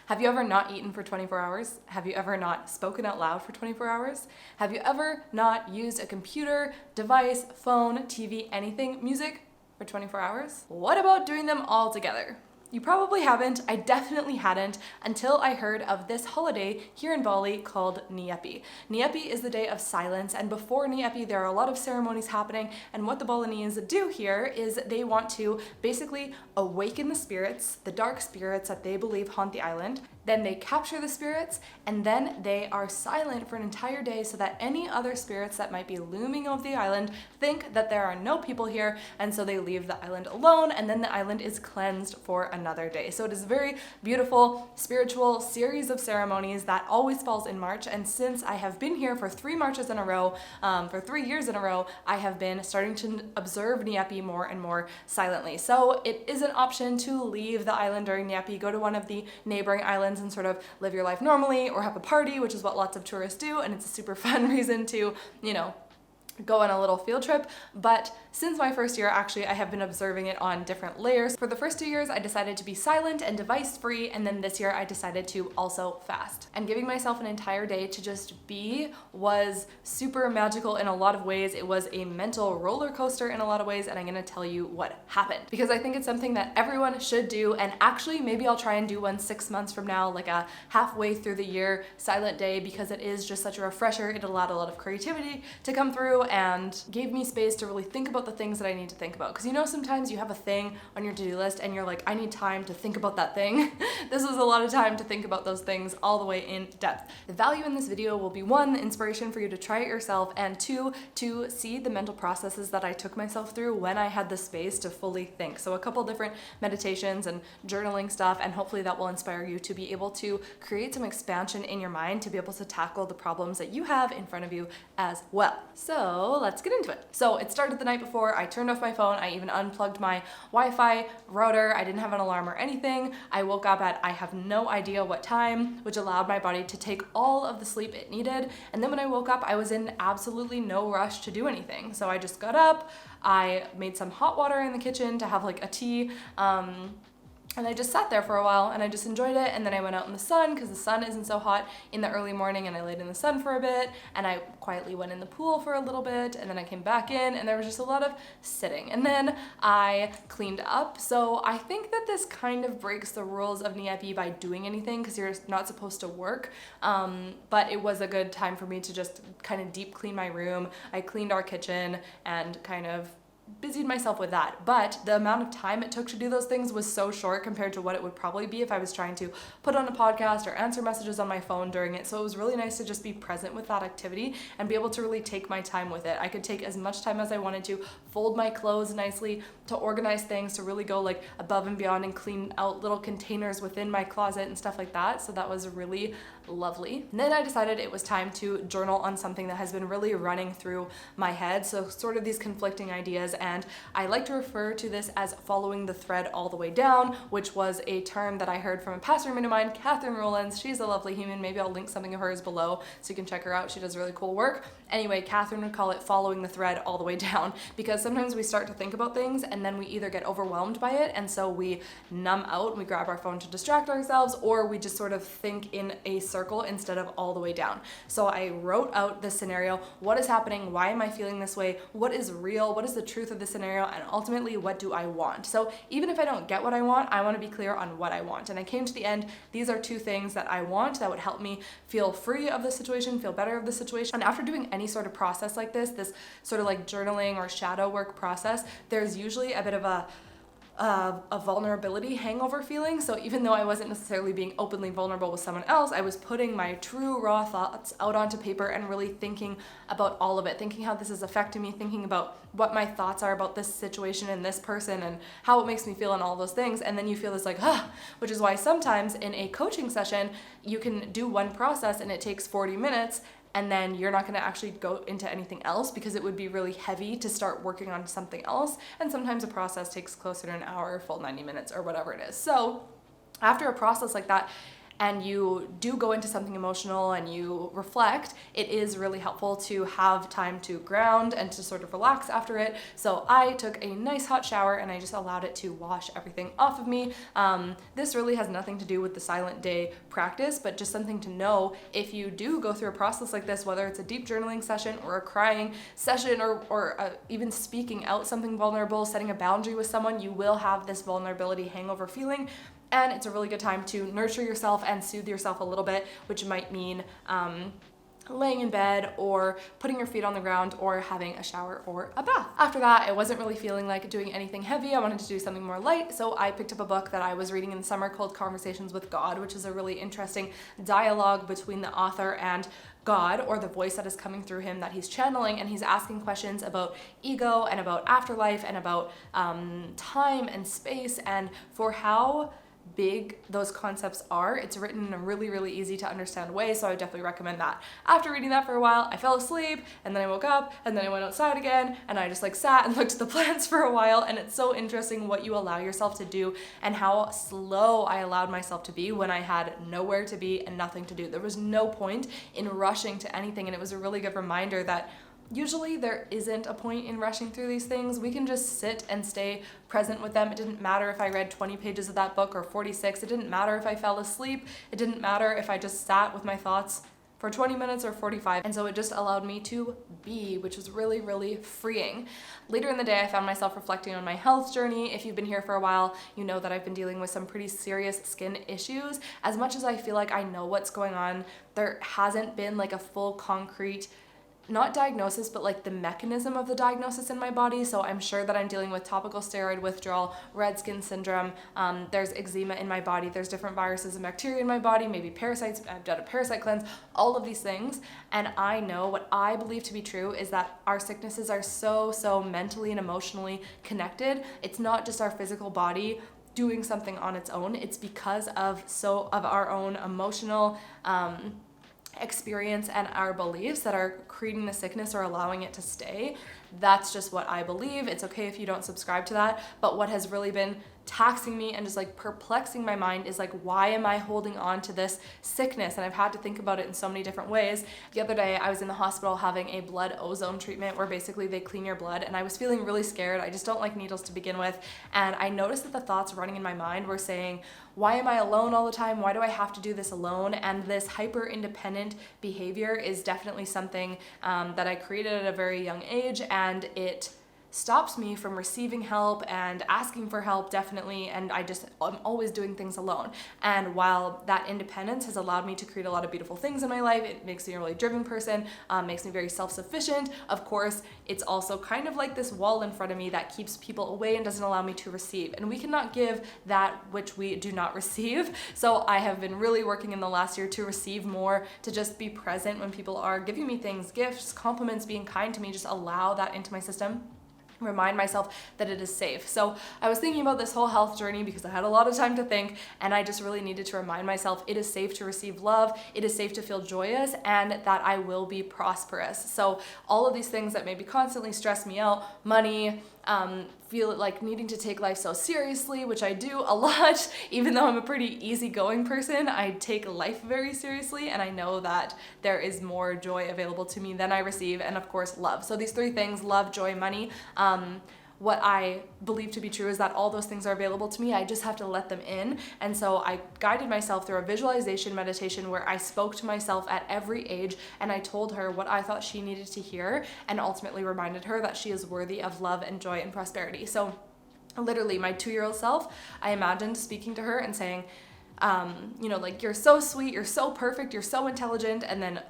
Have you ever not eaten for 24 hours? Have you ever not spoken out loud for 24 hours? Have you ever not used a computer, device, phone, TV, anything, music for 24 hours? What about doing them all together? You probably haven't. I definitely hadn't until I heard of this holiday here in Bali called Nyepi. Nyepi is the day of silence, and before Nyepi there are a lot of ceremonies happening, and what the Balinese do here is they want to basically awaken the spirits, the dark spirits that they believe haunt the island. Then they capture the spirits, and then they are silent for an entire day so that any other spirits that might be looming over the island think that there are no people here, and so they leave the island alone, and then the island is cleansed for another day. So it is a very beautiful, spiritual series of ceremonies that always falls in March, and since I have been here for 3 Marches in a row, for 3 years in a row, I have been starting to observe Nyepi more and more silently. So it is an option to leave the island during Nyepi, go to one of the neighboring islands and sort of live your life normally, or have a party, which is what lots of tourists do, and it's a super fun reason to, go on a little field trip. But since my first year, actually, I have been observing it on different layers. For the first 2 years, I decided to be silent and device free, and then this year I decided to also fast. And giving myself an entire day to just be was super magical in a lot of ways. It was a mental roller coaster in a lot of ways, and I'm gonna tell you what happened. Because I think it's something that everyone should do, and actually maybe I'll try and do one 6 months from now, like a halfway through the year silent day, because it is just such a refresher. It allowed a lot of creativity to come through and gave me space to really think about the things that I need to think about. Because sometimes you have a thing on your to-do list and you're like, I need time to think about that thing. This was a lot of time to think about those things all the way in depth. The value in this video will be 1, the inspiration for you to try it yourself, and 2, to see the mental processes that I took myself through when I had the space to fully think. So a couple different meditations and journaling stuff, and hopefully that will inspire you to be able to create some expansion in your mind to be able to tackle the problems that you have in front of you as well. So let's get into it. So it started the night before. I turned off my phone. I even unplugged my Wi-Fi router. I didn't have an alarm or anything. I woke up at I have no idea what time, which allowed my body to take all of the sleep it needed. And then when I woke up, I was in absolutely no rush to do anything. So I just got up, I made some hot water in the kitchen to have like a tea, and I just sat there for a while and I just enjoyed it. And then I went out in the sun because the sun isn't so hot in the early morning, and I laid in the sun for a bit, and I quietly went in the pool for a little bit, and then I came back in, and there was just a lot of sitting. And then I cleaned up. So I think that this kind of breaks the rules of Nyepi by doing anything, because you're not supposed to work. But it was a good time for me to just kind of deep clean my room. I cleaned our kitchen and kind of busied myself with that, but the amount of time it took to do those things was so short compared to what it would probably be if I was trying to put on a podcast or answer messages on my phone during it. So it was really nice to just be present with that activity and be able to really take my time with it. I could take as much time as I wanted to, fold my clothes nicely, to organize things, to really go like above and beyond and clean out little containers within my closet and stuff like that. So that was really lovely. And then I decided it was time to journal on something that has been really running through my head. So sort of these conflicting ideas, and I like to refer to this as following the thread all the way down, which was a term that I heard from a pastor friend of mine, Catherine Rowlands. She's a lovely human. Maybe I'll link something of hers below so you can check her out. She does really cool work. Anyway, Catherine would call it following the thread all the way down, because sometimes we start to think about things and then we either get overwhelmed by it, and so we numb out and we grab our phone to distract ourselves, or we just sort of think in a circle instead of all the way down. So I wrote out this scenario. What is happening? Why am I feeling this way? What is real? What is the truth of the scenario? And ultimately, what do I want? So even if I don't get what I want to be clear on what I want. And I came to the end, these are 2 things that I want that would help me feel free of the situation, feel better of the situation. And after doing any sort of process like this sort of like journaling or shadow work process, there's usually a bit of a vulnerability hangover feeling. So even though I wasn't necessarily being openly vulnerable with someone else, I was putting my true raw thoughts out onto paper and really thinking about all of it, thinking how this is affecting me, thinking about what my thoughts are about this situation and this person and how it makes me feel and all those things. And then you feel this like, which is why sometimes in a coaching session, you can do one process and it takes 40 minutes, and then you're not going to actually go into anything else because it would be really heavy to start working on something else. And sometimes a process takes closer to an hour, full 90 minutes, or whatever it is. So after a process like that, and you do go into something emotional and you reflect, it is really helpful to have time to ground and to sort of relax after it. So I took a nice hot shower and I just allowed it to wash everything off of me. This really has nothing to do with the silent day practice, but just something to know if you do go through a process like this, whether it's a deep journaling session or a crying session or even speaking out something vulnerable, setting a boundary with someone, you will have this vulnerability hangover feeling. And it's a really good time to nurture yourself and soothe yourself a little bit, which might mean laying in bed or putting your feet on the ground or having a shower or a bath. After that, I wasn't really feeling like doing anything heavy. I wanted to do something more light, so I picked up a book that I was reading in the summer called Conversations with God, which is a really interesting dialogue between the author and God, or the voice that is coming through him that he's channeling, and he's asking questions about ego and about afterlife and about time and space and for how big those concepts are. It's written in a really, really easy to understand way, so I would definitely recommend that. After reading that for a while, I fell asleep, and then I woke up, and then I went outside again, and I just like sat and looked at the plants for a while, and it's so interesting what you allow yourself to do and how slow I allowed myself to be when I had nowhere to be and nothing to do. There was no point in rushing to anything, and it was a really good reminder that usually there isn't a point in rushing through these things. We can just sit and stay present with them. It didn't matter if I read 20 pages of that book or 46. It didn't matter if I fell asleep. It didn't matter if I just sat with my thoughts for 20 minutes or 45. And so it just allowed me to be, which was really, really freeing. Later in the day, I found myself reflecting on my health journey. If you've been here for a while, you know that I've been dealing with some pretty serious skin issues. As much as I feel like I know what's going on, there hasn't been like a full concrete not diagnosis, but like the mechanism of the diagnosis in my body. So I'm sure that I'm dealing with topical steroid withdrawal, red skin syndrome, there's eczema in my body, there's different viruses and bacteria in my body, maybe parasites, I've done a parasite cleanse, all of these things. And I know what I believe to be true is that our sicknesses are so mentally and emotionally connected. It's not just our physical body doing something on its own. It's because of our own emotional experience and our beliefs that are creating the sickness or allowing it to stay. That's just what I believe. It's okay if you don't subscribe to that, but what has really been taxing me and just like perplexing my mind is like, why am I holding on to this sickness? And I've had to think about it in so many different ways. The other day I was in the hospital having a blood ozone treatment where basically they clean your blood, and I was feeling really scared. I just don't like needles to begin with. And I noticed that the thoughts running in my mind were saying, why am I alone all the time? Why do I have to do this alone? And this hyper independent behavior is definitely something that I created at a very young age, and it stops me from receiving help and asking for help, definitely, and I'm always doing things alone. And while that independence has allowed me to create a lot of beautiful things in my life, it makes me a really driven person, makes me very self-sufficient. Of course, it's also kind of like this wall in front of me that keeps people away and doesn't allow me to receive. And we cannot give that which we do not receive. So I have been really working in the last year to receive more, to just be present when people are giving me things, gifts, compliments, being kind to me, just allow that into my system. Remind myself that it is safe. So I was thinking about this whole health journey because I had a lot of time to think, and I just really needed to remind myself it is safe to receive love, it is safe to feel joyous, and that I will be prosperous. So all of these things that maybe constantly stress me out, money, feel like needing to take life so seriously, which I do a lot, even though I'm a pretty easygoing person, I take life very seriously, and I know that there is more joy available to me than I receive, and of course love. So these three things, love, joy, money, what I believe to be true is that all those things are available to me. I just have to let them in. And so I guided myself through a visualization meditation where I spoke to myself at every age, and I told her what I thought she needed to hear, and ultimately reminded her that she is worthy of love and joy and prosperity. So literally my 2-year-old self, I imagined speaking to her and saying, like, you're so sweet, you're so perfect, you're so intelligent. And then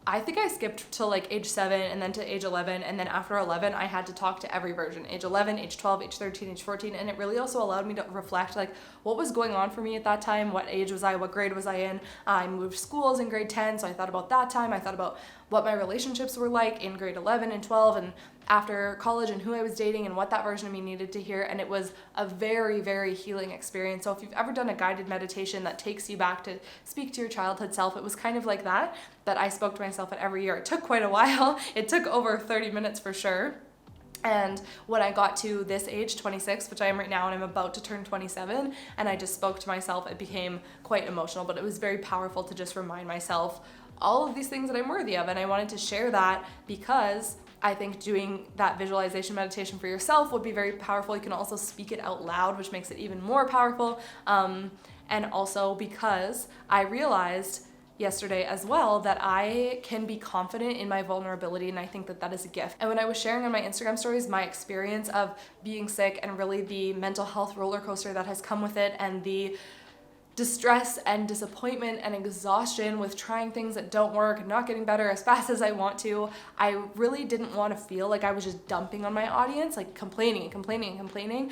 I think I skipped to like age 7 and then to age 11, and then after 11 I had to talk to every version, age 11, age 12, age 13, age 14, and it really also allowed me to reflect like what was going on for me at that time, what age was I, what grade was I in. I moved schools in grade 10, so I thought about that time. I thought about what my relationships were like in grade 11 and 12 and after college, and who I was dating and what that version of me needed to hear. And it was a very, very healing experience. So if you've ever done a guided meditation that takes you back to speak to your childhood self, it was kind of like that I spoke to myself at every year. It took quite a while. It took over 30 minutes for sure. And when I got to this age, 26, which I am right now, and I'm about to turn 27, and I just spoke to myself, it became quite emotional, but it was very powerful to just remind myself all of these things that I'm worthy of. And I wanted to share that because I think doing that visualization meditation for yourself would be very powerful. You can also speak it out loud, which makes it even more powerful. And also because I realized yesterday as well that I can be confident in my vulnerability, and I think that that is a gift. And when I was sharing on my Instagram stories my experience of being sick and really the mental health roller coaster that has come with it, and the distress and disappointment and exhaustion with trying things that don't work and not getting better as fast as I want to, I really didn't want to feel like I was just dumping on my audience, like complaining and complaining and complaining.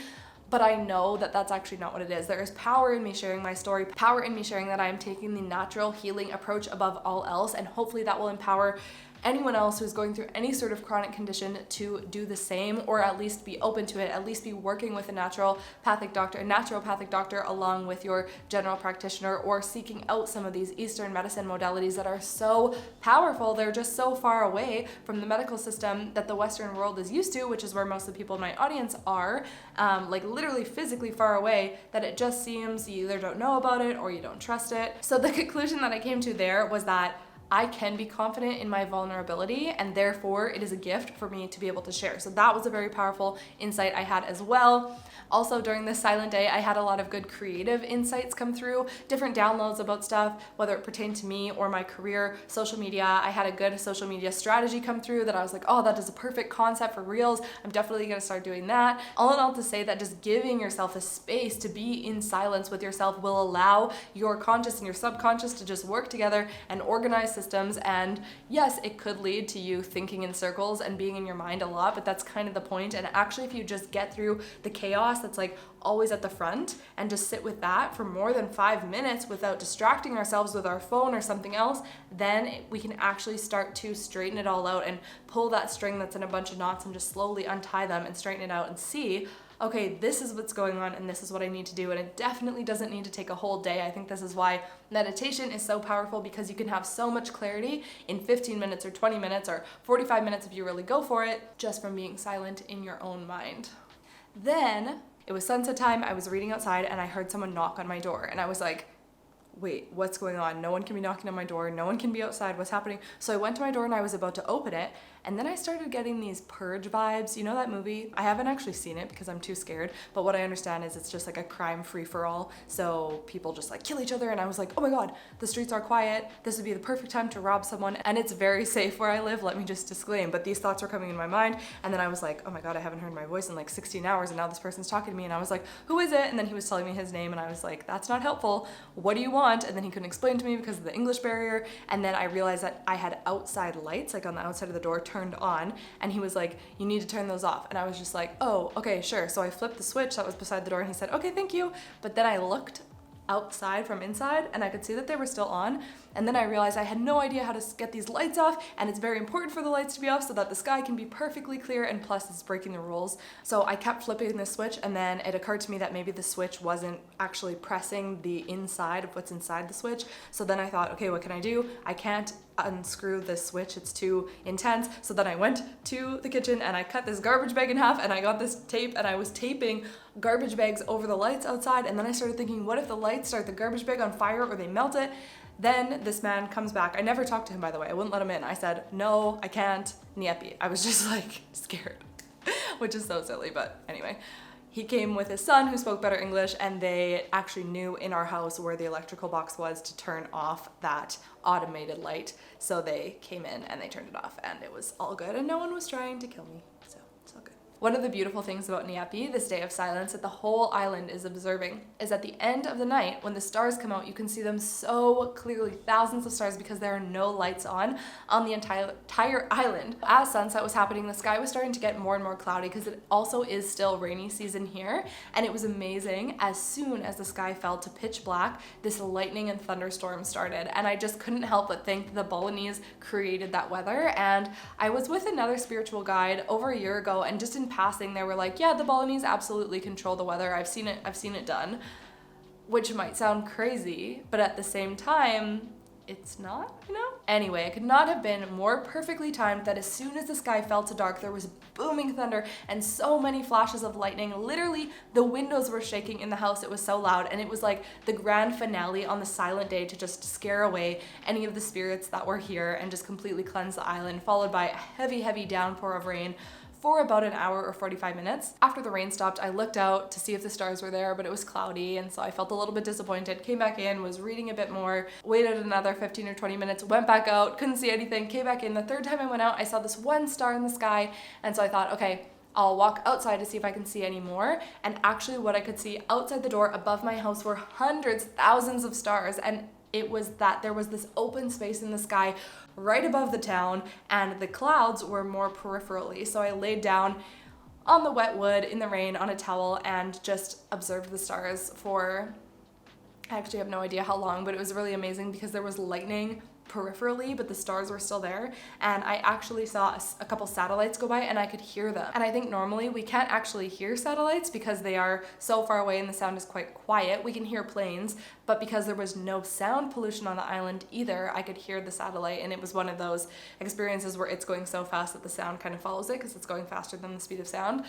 But I know that that's actually not what it is. There is power in me sharing my story, power in me sharing that I am taking the natural healing approach above all else, and hopefully that will empower anyone else who's going through any sort of chronic condition to do the same, or at least be open to it, at least be working with a naturopathic doctor along with your general practitioner, or seeking out some of these Eastern medicine modalities that are so powerful. They're just so far away from the medical system that the Western world is used to, which is where most of the people in my audience are, like literally physically far away, that it just seems you either don't know about it or you don't trust it. So the conclusion that I came to there was that I can be confident in my vulnerability, and therefore it is a gift for me to be able to share. So that was a very powerful insight I had as well. Also, during this silent day, I had a lot of good creative insights come through, different downloads about stuff, whether it pertained to me or my career, social media. I had a good social media strategy come through that I was like, oh, that is a perfect concept for Reels. I'm definitely gonna start doing that. All in all, to say that just giving yourself a space to be in silence with yourself will allow your conscious and your subconscious to just work together and organize systems. And yes, it could lead to you thinking in circles and being in your mind a lot, but that's kind of the point. And actually, if you just get through the chaos that's like always at the front and just sit with that for more than 5 minutes without distracting ourselves with our phone or something else, then we can actually start to straighten it all out and pull that string that's in a bunch of knots and just slowly untie them and straighten it out and see, okay, this is what's going on and this is what I need to do. And it definitely doesn't need to take a whole day. I think this is why meditation is so powerful, because you can have so much clarity in 15 minutes or 20 minutes or 45 minutes if you really go for it, just from being silent in your own mind. Then it was sunset time. I was reading outside and I heard someone knock on my door, and I was like, wait, what's going on? No one can be knocking on my door. No one can be outside. What's happening? So I went to my door and I was about to open it. And then I started getting these Purge vibes. You know that movie? I haven't actually seen it because I'm too scared. But what I understand is it's just like a crime free-for-all. So people just like kill each other. And I was like, oh my God, the streets are quiet. This would be the perfect time to rob someone. And it's very safe where I live. Let me just disclaim. But these thoughts were coming in my mind. And then I was like, oh my God, I haven't heard my voice in like 16 hours. And now this person's talking to me. And I was like, who is it? And then he was telling me his name. And I was like, that's not helpful. What do you want? And then he couldn't explain to me because of the English barrier. And then I realized that I had outside lights, like on the outside of the door, turned on. And he was like, you need to turn those off. And I was just like, oh, okay, sure. So I flipped the switch that was beside the door and he said, okay, thank you. But then I looked outside from inside and I could see that they were still on. And then I realized I had no idea how to get these lights off, and it's very important for the lights to be off so that the sky can be perfectly clear, and plus it's breaking the rules. So I kept flipping the switch, and then it occurred to me that maybe the switch wasn't actually pressing the inside of what's inside the switch. So then I thought, okay, what can I do? I can't unscrew this switch, it's too intense. So then I went to the kitchen and I cut this garbage bag in half, and I got this tape and I was taping garbage bags over the lights outside. And then I started thinking, what if the lights start the garbage bag on fire or they melt it? Then this man comes back. I never talked to him, by the way. I wouldn't let him in. I said, no, I can't. Nyepi. I was just like scared, which is so silly, but anyway. He came with his son who spoke better English, and they actually knew in our house where the electrical box was to turn off that automated light. So they came in and they turned it off, and it was all good, and no one was trying to kill me. So it's all good. One of the beautiful things about Nyepi, this day of silence that the whole island is observing, is at the end of the night, when the stars come out, you can see them so clearly, thousands of stars, because there are no lights on the entire island. As sunset was happening, the sky was starting to get more and more cloudy, because it also is still rainy season here, and it was amazing. As soon as the sky fell to pitch black, this lightning and thunderstorm started, and I just couldn't help but think the Balinese created that weather. And I was with another spiritual guide over a year ago, and just in passing they were like, yeah, the Balinese absolutely control the weather. I've seen it done, which might sound crazy, but at the same time it's not, you know? Anyway, it could not have been more perfectly timed that as soon as the sky fell to dark, there was booming thunder and so many flashes of lightning. Literally, the windows were shaking in the house. It was so loud, and it was like the grand finale on the silent day to just scare away any of the spirits that were here and just completely cleanse the island, followed by a heavy, heavy downpour of rain for about an hour or 45 minutes. After the rain stopped, I looked out to see if the stars were there, but it was cloudy, and so I felt a little bit disappointed. Came back in, was reading a bit more, waited another 15 or 20 minutes, went back out, couldn't see anything, came back in. The third time I went out, I saw this one star in the sky, and so I thought, okay, I'll walk outside to see if I can see any more. And actually what I could see outside the door above my house were hundreds, thousands of stars, and it was that there was this open space in the sky right above the town, and the clouds were more peripherally. So I laid down on the wet wood in the rain on a towel and just observed the stars for, I actually have no idea how long, but it was really amazing because there was lightning peripherally, but the stars were still there, and I actually saw a couple satellites go by and I could hear them. And I think normally we can't actually hear satellites because they are so far away and the sound is quite quiet. We can hear planes, but because there was no sound pollution on the island either, I could hear the satellite, and it was one of those experiences where it's going so fast that the sound kind of follows it because it's going faster than the speed of sound.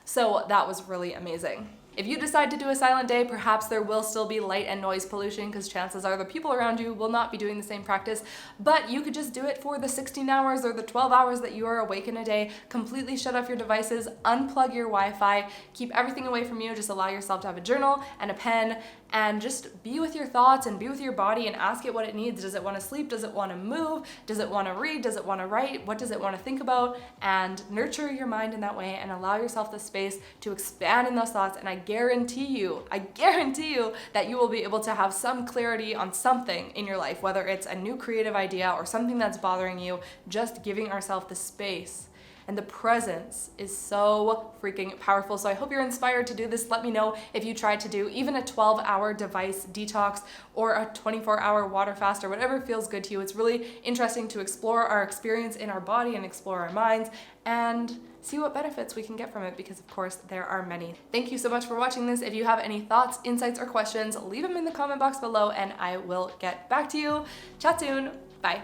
So that was really amazing. If you decide to do a silent day, perhaps there will still be light and noise pollution because chances are the people around you will not be doing the same practice, but you could just do it for the 16 hours or the 12 hours that you are awake in a day. Completely shut off your devices, unplug your Wi-Fi, keep everything away from you, just allow yourself to have a journal and a pen, and just be with your thoughts and be with your body and ask it what it needs. Does it want to sleep? Does it want to move? Does it want to read? Does it want to write? What does it want to think about? And nurture your mind in that way and allow yourself the space to expand in those thoughts. And I guarantee you that you will be able to have some clarity on something in your life, whether it's a new creative idea or something that's bothering you. Just giving ourselves the space and the presence is so freaking powerful. So I hope you're inspired to do this. Let me know if you tried to do even a 12-hour device detox or a 24-hour water fast or whatever feels good to you. It's really interesting to explore our experience in our body and explore our minds and see what benefits we can get from it, because of course there are many. Thank you so much for watching this. If you have any thoughts, insights, or questions, leave them in the comment box below and I will get back to you. Chat soon. Bye.